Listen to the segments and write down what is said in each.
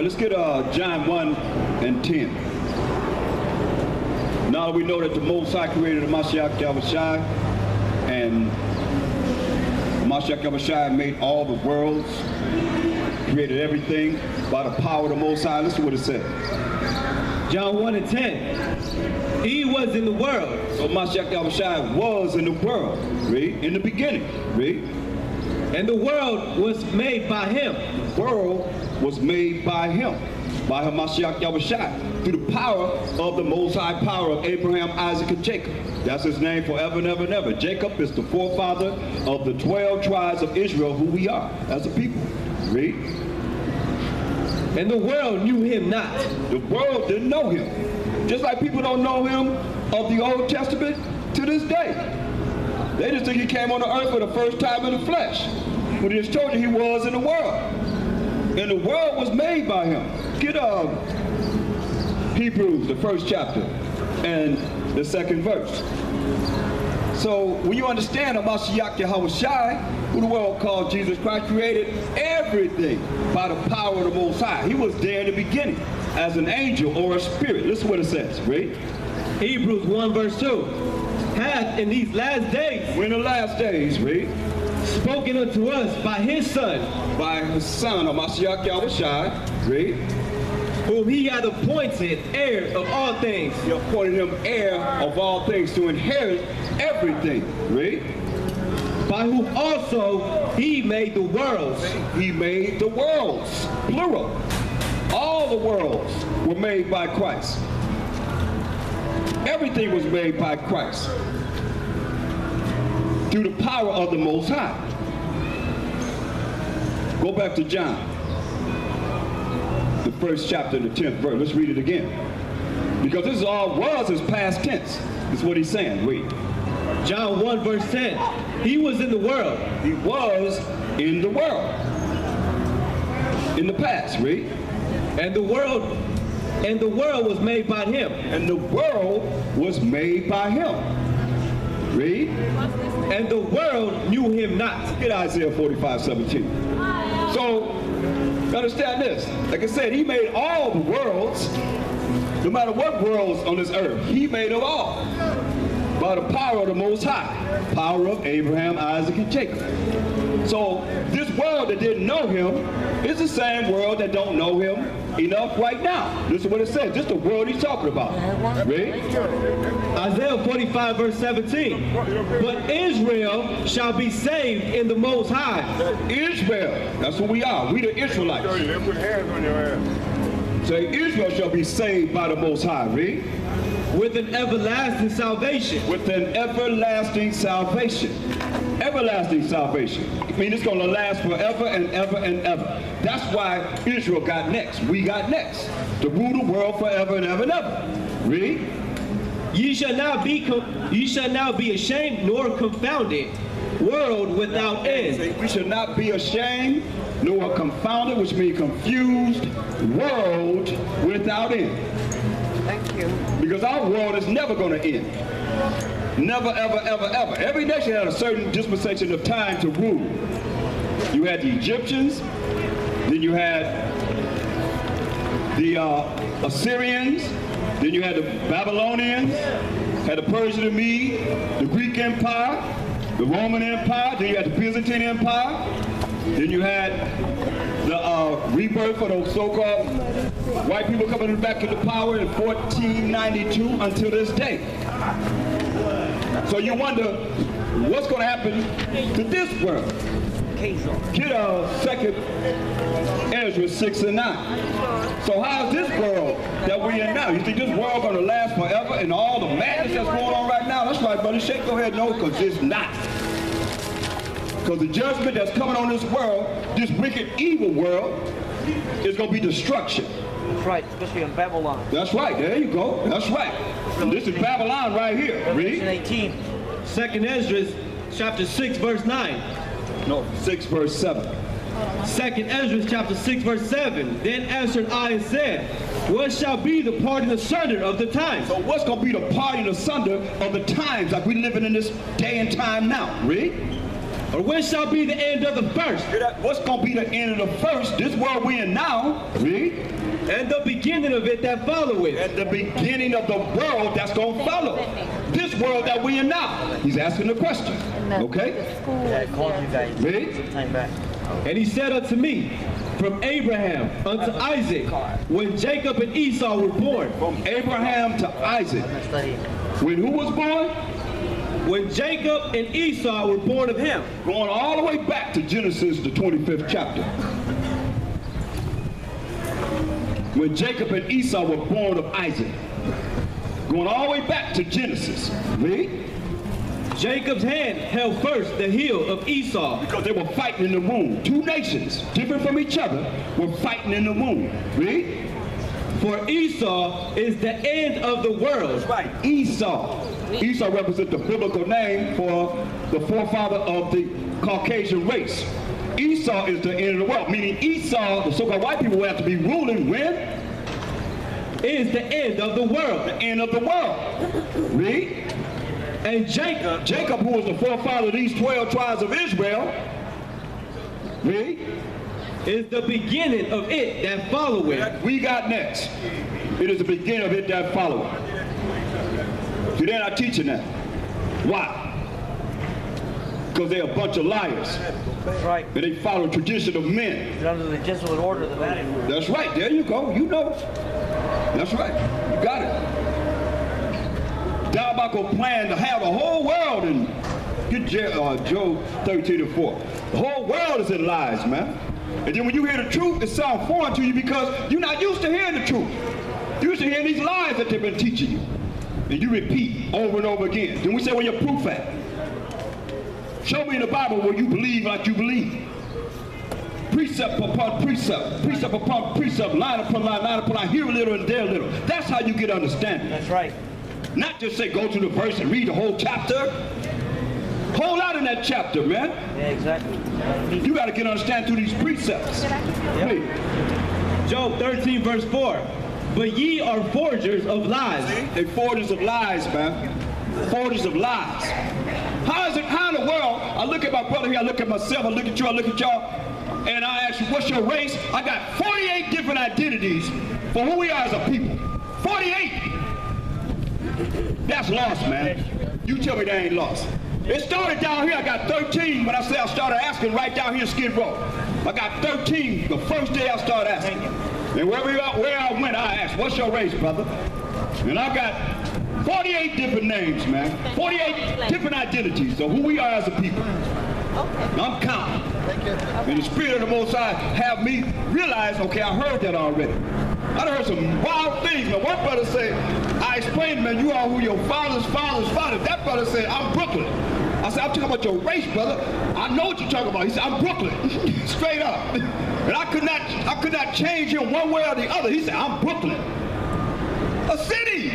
let's get John 1 and 10. Now we know that the Most High created the Mashiach Yahushai, and Mashiach Yahushai made all the worlds, created everything by the power of the Most High. Listen to what it says. John 1 and 10. He was in the world. So Mashiach Yahushai was in the world. Read. In the beginning. Read. And the world was made by him. The world was made by him. By Mashiach Yahushai. Through the power of the Most High power of Abraham, Isaac, and Jacob. That's his name forever and ever and ever. Jacob is the forefather of the 12 tribes of Israel, who we are as a people. Read. And the world knew him not. The world didn't know him. Just like people don't know him of the Old Testament to this day. They just think he came on the earth for the first time in the flesh. But he just told you he was in the world. And the world was made by him. Get Hebrews, the first chapter, and the second verse. So when you understand about Mashiach Yahushai, who the world called Jesus Christ, created everything by the power of the Most High. He was there in the beginning as an angel or a spirit. Listen what it says. Read. Hebrews 1 verse 2. Hath in these last days. In the last days, read. Spoken unto us by his Son. By his Son, Mashiach Yahushai. Read. Whom he hath appointed heir of all things. He appointed him heir of all things to inherit everything. Read. By whom also he made the worlds. He made the worlds, plural. All the worlds were made by Christ. Everything was made by Christ. Through the power of the Most High. Go back to John. The first chapter, the 10th verse. Let's read it again. Because this is all was is past tense. That's what he's saying. Read. John 1 verse 10. He was in the world. He was in the world. In the past, read. And the world was made by him. And the world was made by him. Read. And the world knew him not. Get Isaiah 45:17. So, understand this. Like I said, he made all the worlds. No matter what worlds on this earth, he made them all. By the power of the Most High. Power of Abraham, Isaac, and Jacob. So, this world that didn't know him is the same world that don't know him enough right now. This is what it says. This is the world he's talking about. Read. Isaiah 45 verse 17. But Israel shall be saved in the Most High. Israel. That's what we are. We the Israelites. Say, Israel shall be saved by the Most High. Read. With an everlasting salvation. With an everlasting salvation. Everlasting salvation. I mean, it's going to last forever and ever and ever. That's why Israel got next. We got next. To rule the world forever and ever and ever. Read. Ye shall not be ashamed nor confounded. World without end. See, we should not be ashamed nor confounded, which means confused. World without end. Thank you. Because our world is never going to end. Never, ever, ever, ever. Every nation had a certain dispensation of time to rule. You had the Egyptians, then you had the Assyrians, then you had the Babylonians, had the Persian and Mede, the Greek Empire, the Roman Empire, then you had the Byzantine Empire, then you had the rebirth of those so-called white people coming back into power in 1492 until this day. So you wonder what's going to happen to this world. Get 2nd Ezra 6 and 9. So how's this world that we're in now? You think this world going to last forever and all the madness that's going on right now? That's right, brother. Shake your head no, because it's not. Because the judgment that's coming on this world, this wicked, evil world, is going to be destruction. That's right, especially in Babylon. That's right. There you go. That's right. And this is Babylon right here. Read. 18. 2nd Ezra chapter 6 verse 9. No, 6 verse 7. 2nd Ezra chapter 6 verse 7. Then answered I and said, what shall be the parting asunder of the times? So what's going to be the parting asunder of the times like we living in this day and time now? Read. Or when shall be the end of the first? What's going to be the end of the first? This world we're in now. Read. And the beginning of it that followeth. And the beginning of the world that's going to follow. This world that we're in now. He's asking the question. Okay? Read. And he said unto me, from Abraham unto Isaac, when Jacob and Esau were born. From Abraham to Isaac. When who was born? When Jacob and Esau were born of him. Going all the way back to Genesis, the 25th chapter. When Jacob and Esau were born of Isaac. Going all the way back to Genesis. Read. Jacob's hand held first the heel of Esau. Because they were fighting in the womb. Two nations, different from each other, were fighting in the womb. Read. For Esau is the end of the world. That's right, Esau. Esau represents the biblical name for the forefather of the Caucasian race. Esau is the end of the world, meaning Esau, the so-called white people, will have to be ruling when? Is the end of the world. The end of the world. Read. And Jacob, who was the forefather of these 12 tribes of Israel, read, is the beginning of it that followeth. We got next. It is the beginning of it that followeth. See, they're not teaching that. Why? Because they're a bunch of liars. That's right. And they follow tradition of men. It's under the Jesuit order of the Vatican. That's right. There you go. You know. That's right. You got it. Diabolical plan to have the whole world in. Get Job 13:4. The whole world is in lies, man. And then when you hear the truth, it sounds foreign to you because you're not used to hearing the truth. You're used to hearing these lies that they've been teaching you. And you repeat over and over again. Then we say, well, your proof at? Show me in the Bible where you believe like you believe. Precept upon precept, precept upon precept, line upon line, line upon line, here a little and there a little. That's how you get understanding. That's right. Not just say go to the verse and read the whole chapter. Whole lot in that chapter, man. Yeah, exactly. You got to get understanding through these precepts. Yep. Job 13 verse 4. But ye are forgers of lies. They forgers of lies, man. Forgers of lies. How in the world, I look at my brother here, I look at myself, I look at you, I look at y'all, and I ask you, what's your race? I got 48 different identities for who we are as a people. 48! That's lost, man. You tell me that ain't lost. It started down here, I got 13 when I started asking right down here in Skid Row. I got 13 the first day I started asking. And where I went, I asked, what's your race, brother? And I got 48 different names, man. 48 different identities of who we are as a people. And I'm counting. And the Spirit of the Most High have me realize, okay, I heard that already. I heard some wild things. Now, one brother said, I explained, man, you are who your father's father's father. That brother said, I'm Brooklyn. I said, I'm talking about your race, brother. I know what you're talking about. He said, I'm Brooklyn. Straight up. And I could not change him one way or the other. He said, I'm Brooklyn. A city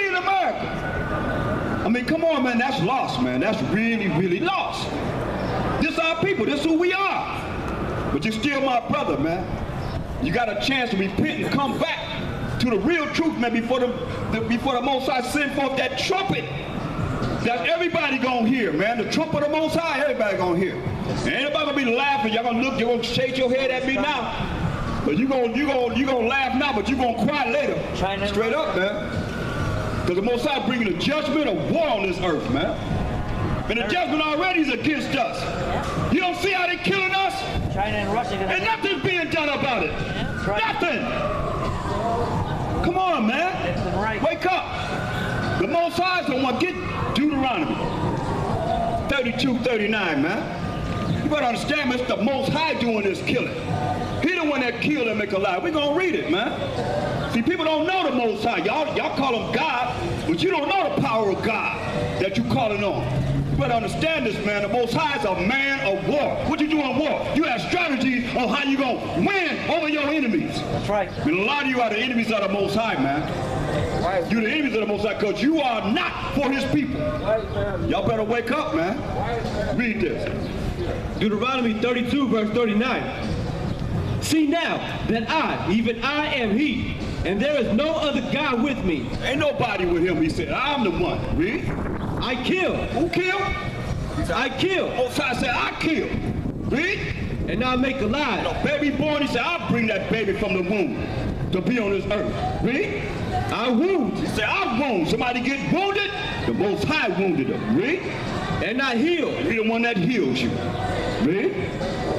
in America. I mean, come on, man, that's lost, man. That's really, really lost. This is our people. This is who we are. But you're still my brother, man. You got a chance to repent and come back to the real truth, man, before the Most High send forth that trumpet that everybody gonna hear, man. The trumpet of the Most High, everybody gonna hear. And anybody gonna be laughing. Y'all gonna look, you're gonna shake your head at me now. But you gonna laugh now, but you gonna cry later. Straight up, man. Because the Most High bringing a judgment of war on this earth, man. And the judgment already is against us. You don't see how they're killing us? China and Russia. And nothing's being done about it. Right. Nothing. Come on, man. Right. Wake up. The Most High is the one. Get Deuteronomy 32:39, man. You better understand, man, it's the Most High doing this killing. He the one that killed and make alive. We're going to read it, man. See, people don't know the Most High. Y'all call him God, but you don't know the power of God that you calling on. You better understand this, man. The Most High is a man of war. What you do in war? You have strategies on how you going to win over your enemies. That's right. And a lot of you are the enemies of the Most High, man. Right. You're the enemies of the Most High because you are not for his people. Y'all better wake up, man. Read this. Deuteronomy 32 verse 39. See now that I, even I am he, and there is no other God with me. Ain't nobody with him, he said. I'm the one. Read. I kill. Who killed? I kill. Most High said, I kill. Read. And I make alive. A baby born, he said, I'll bring that baby from the womb to be on this earth. Read. I wound. He said, I wound. Somebody get wounded, the Most High wounded them. Read. And I heal. Be the one that heals you. Read.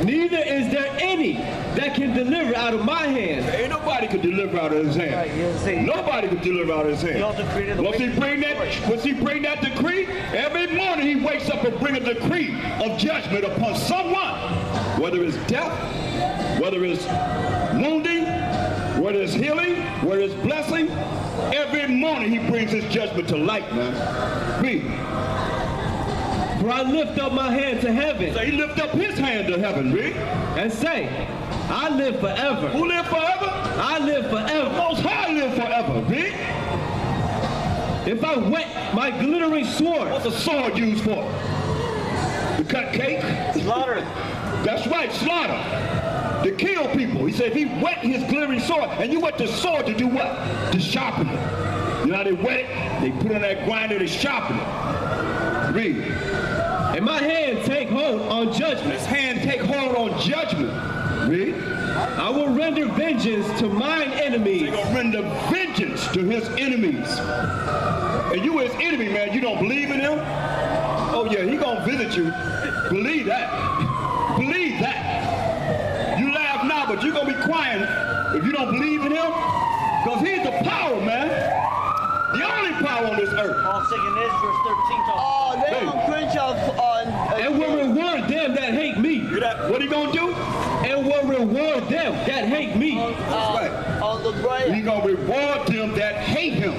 Neither is there any that can deliver out of my hand. Ain't nobody could deliver out of his hand. Nobody could deliver out of his hand. Once he bring that decree, every morning he wakes up and bring a decree of judgment upon someone. Whether it's death, whether it's wounding, whether it's healing, whether it's blessing, every morning he brings his judgment to light, man. Read. For I lift up my hand to heaven. So he lift up his hand to heaven, read. And say, I live forever. Who live forever? I live forever. Most High live forever, read. If I whet my glittering sword. What's a sword used for? To cut cake? Slaughter. That's right, slaughter. To kill people. He said if he wet his glittering sword, and you wet the sword to do what? To sharpen it. You know how they wet it? They put on that grinder to sharpen it. Read. And my hand take hold on judgment. His hand take hold on judgment. Read. I will render vengeance to mine enemies. He's going to render vengeance to his enemies. And you his enemy, man, you don't believe in him? Oh yeah, he going to visit you. Believe that. Believe that. You laugh now, but you're going to be crying if you don't believe in him. Because he's the power, man. The only power on this earth. Paul 2 verse 13 talks. They don't cringe on And will reward them that hate me. What he going to do? And will reward them that hate me. Right. on the grave. He's going to reward them that hate him.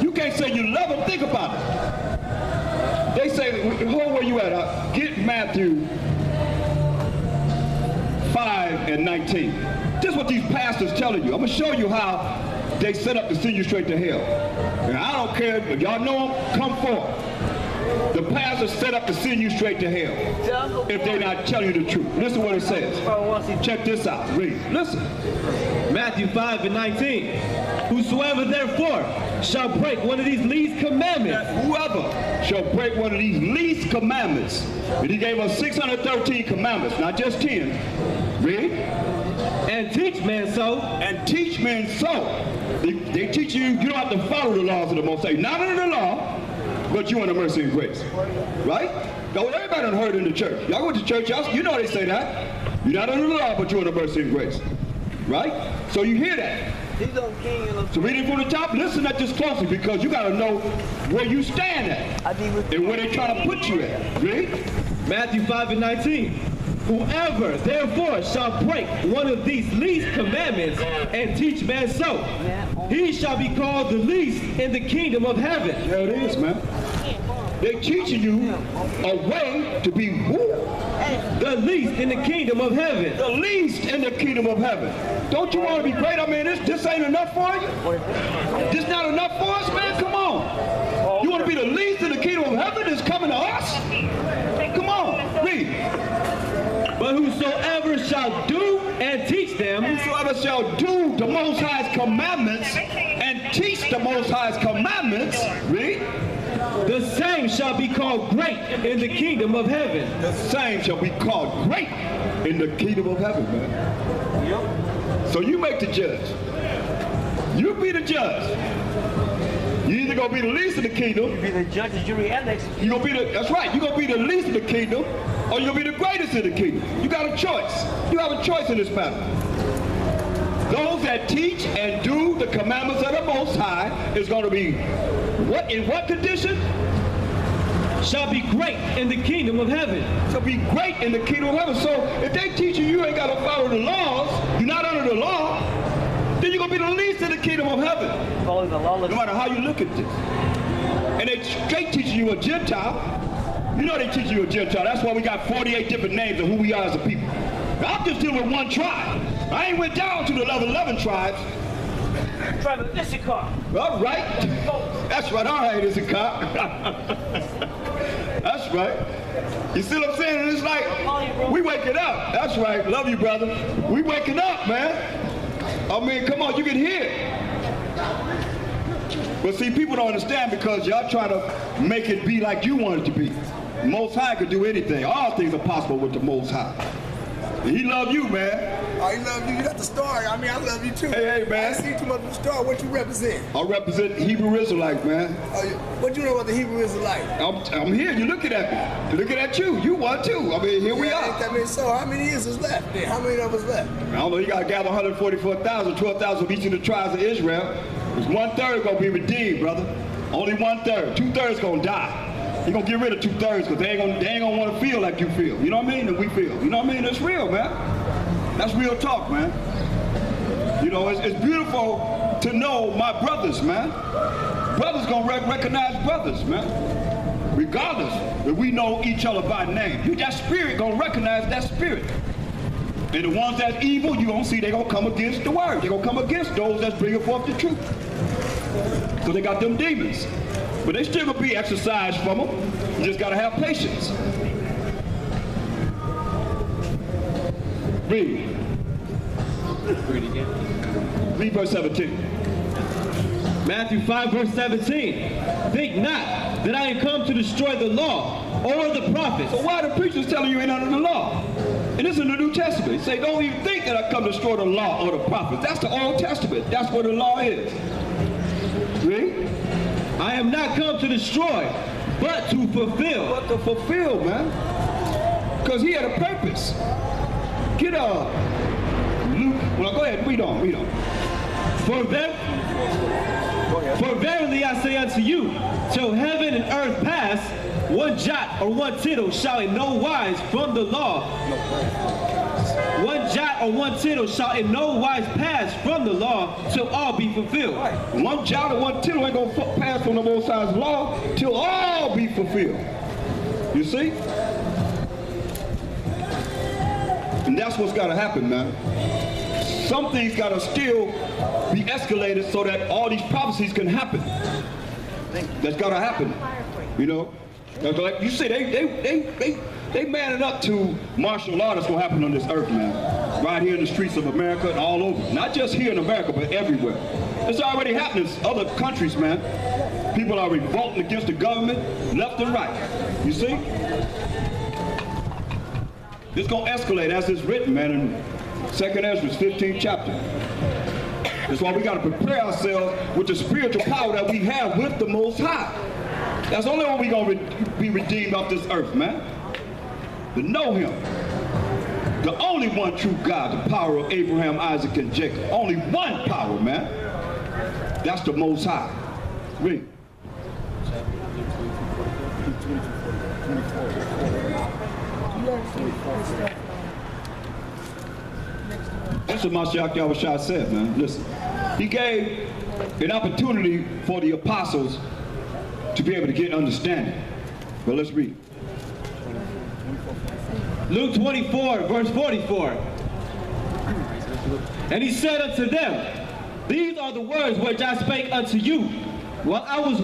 You can't say you love him. Think about it. They say, hold where you at. Get Matthew 5 and 19. This is what these pastors telling you. I'm going to show you how they set up to send you straight to hell. And I don't care, but y'all know them, come forth. The pastors set up to send you straight to hell if they're not telling you the truth. Listen what it says. Check this out. Read. Listen. Matthew 5 and 19. Whosoever therefore shall break one of these least commandments. Whoever shall break one of these least commandments. And he gave us 613 commandments, not just 10. Read. And teach men so. And teach men so. They teach you don't have to follow the laws of the Most High. Not under the law, but you under mercy and grace. Right? Now, everybody done heard in the church. Y'all go to church, you know they say that. You're not under the law, but you're under mercy and grace. Right? So you hear that. He's on king and So read it from the top. Listen at this closely because you got to know where you stand at and where they're trying to put you at. Read. Matthew 5 and 19. Whoever therefore shall break one of these least commandments and teach men so, he shall be called the least in the kingdom of heaven. There it is, man. They're teaching you a way to be who? The least in the kingdom of heaven. The least in the kingdom of heaven. Don't you want to be great? I mean, this ain't enough for you? This not enough for us, man? Come on. You want to be the least in the kingdom of heaven that's coming to us? Come on, read. But whosoever shall do and teach them, Whosoever shall do the Most High's commandments and teach the Most High's commandments, read. the same shall be called great in the kingdom of heaven. The same shall be called great in the kingdom of heaven, man. Yep. So you make the judge. You be the judge. You either gonna be the least in the kingdom. You be the judge, the jury, and the executioner. You gonna be the, that's right. You gonna be the least in the kingdom, or you gonna be the greatest in the kingdom. You got a choice. You have a choice in this matter. Those that teach and do the commandments of the Most High is going to be what in what condition? Shall be great in the kingdom of heaven. Shall be great in the kingdom of heaven. So if they teach you ain't got to follow the laws, you're not under the law, then you're going to be the least in the kingdom of heaven. Following the lawless. No matter how you look at this. And they straight teaching you a Gentile. You know they teach you a Gentile. That's why we got 48 different names of who we are as a people. I'm just dealing with one tribe. I ain't went down to the 11 tribes. Tribe of Issachar. All right. That's right. All right, Issachar. That's right. You see what I'm saying? It's like, we waking up. That's right. Love you, brother. We waking up, man. I mean, come on, you can hear it. But see, people don't understand because y'all trying to make it be like you want it to be. Most High could do anything. All things are possible with the Most High. And he love you, man. Oh, he love you. You got the star. I mean, I love you too. Hey, man. I see too much of the star. What you represent? I represent Hebrew Israelites, man. Oh, what you know about the Hebrew Israelite? I'm here. You're looking at me. Looking at you. You one too. I mean, here we are. Ain't that many, so how many is left then? How many of us left? I don't know. You got to gather 144,000, 12,000 of each of the tribes of Israel. There's 1/3 going to be redeemed, brother. Only 1/3. 2/3 going to die. You're going to get rid of 2/3 because they ain't going to want to feel like you feel. You know what I mean? And we feel. You know what I mean? It's real, man. That's real talk, man. You know, it's beautiful to know my brothers, man. Brothers going to recognize brothers, man. Regardless if we know each other by name. That spirit going to recognize that spirit. And the ones that's evil, you going to see they going to come against the word. They going to come against those that's bringing forth the truth. So they got them demons. But they still going to be exercised from them. You just got to have patience. Read. Read again. Read verse 17. Matthew 5, verse 17. Think not that I am come to destroy the law or the prophets. So why are the preachers telling you ain't under the law? And this is in the New Testament. They say, don't even think that I come to destroy the law or the prophets. That's the Old Testament. That's what the law is. Read. I am not come to destroy, but to fulfill. But to fulfill, man. Because he had a purpose. Get Luke. Well, go ahead. Read on. For verily I say unto you, till heaven and earth pass, one jot or one tittle shall in no wise from the law. One jot or one tittle shall in no wise pass from the law till all be fulfilled. One jot or one tittle ain't going to pass from the Most High's law till all be fulfilled. You see? And that's what's got to happen, man. Some things got to still be escalated so that all these prophecies can happen. That's got to happen. You know? Like you say, they manning up to martial law that's going to happen on this earth, man. Right here in the streets of America and all over. Not just here in America, but everywhere. It's already happening in other countries, man. People are revolting against the government left and right. You see? It's going to escalate as it's written, man, in 2nd Ezra, 15th chapter. That's why we got to prepare ourselves with the spiritual power that we have with the Most High. That's the only way we're going to be redeemed off this earth, man. To know him. The only one true God, the power of Abraham, Isaac, and Jacob. Only one power, man. That's the Most High. Read. That's what Mashiach Yahushua said, man. Listen. He gave an opportunity for the apostles to be able to get understanding. But let's read. Luke 24, verse 44. And he said unto them, these are the words which I spake unto you while I was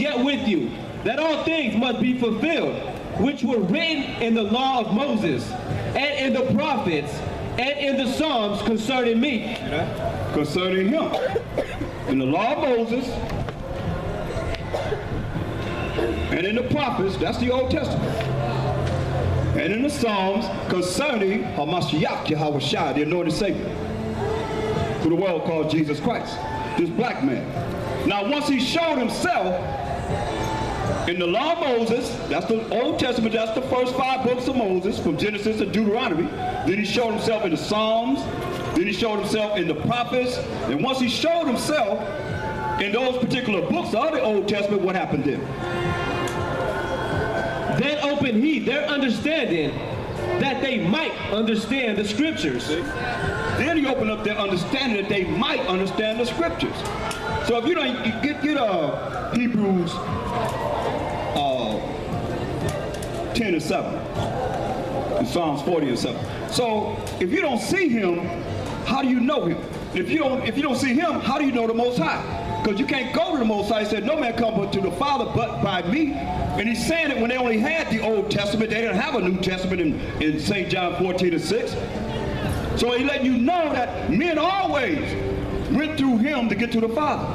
yet with you, that all things must be fulfilled, which were written in the law of Moses, and in the prophets, and in the Psalms concerning me. Concerning him. In the law of Moses, and in the prophets, that's the Old Testament. And in the Psalms concerning Hamashiach Yahushua, the anointed Savior, who the world called Jesus Christ, this black man. Now once he showed himself in the law of Moses, that's the Old Testament, that's the first 5 books of Moses, from Genesis to Deuteronomy. Then he showed himself in the Psalms, then he showed himself in the prophets, and once he showed himself in those particular books of the Old Testament, what happened then? Then opened he their understanding, that they might understand the scriptures. Then he opened up their understanding that they might understand the scriptures. So if you don't get Hebrews 10 and 7, and Psalms 40 and 7. So if you don't see him, how do you know him? If you don't see him, how do you know the Most High? Because you can't go to the Most High. He said, no man come but to the Father but by me. And he's saying it when they only had the Old Testament. They didn't have a New Testament in St. John 14 and 6. So he letting you know that men always went through him to get to the Father.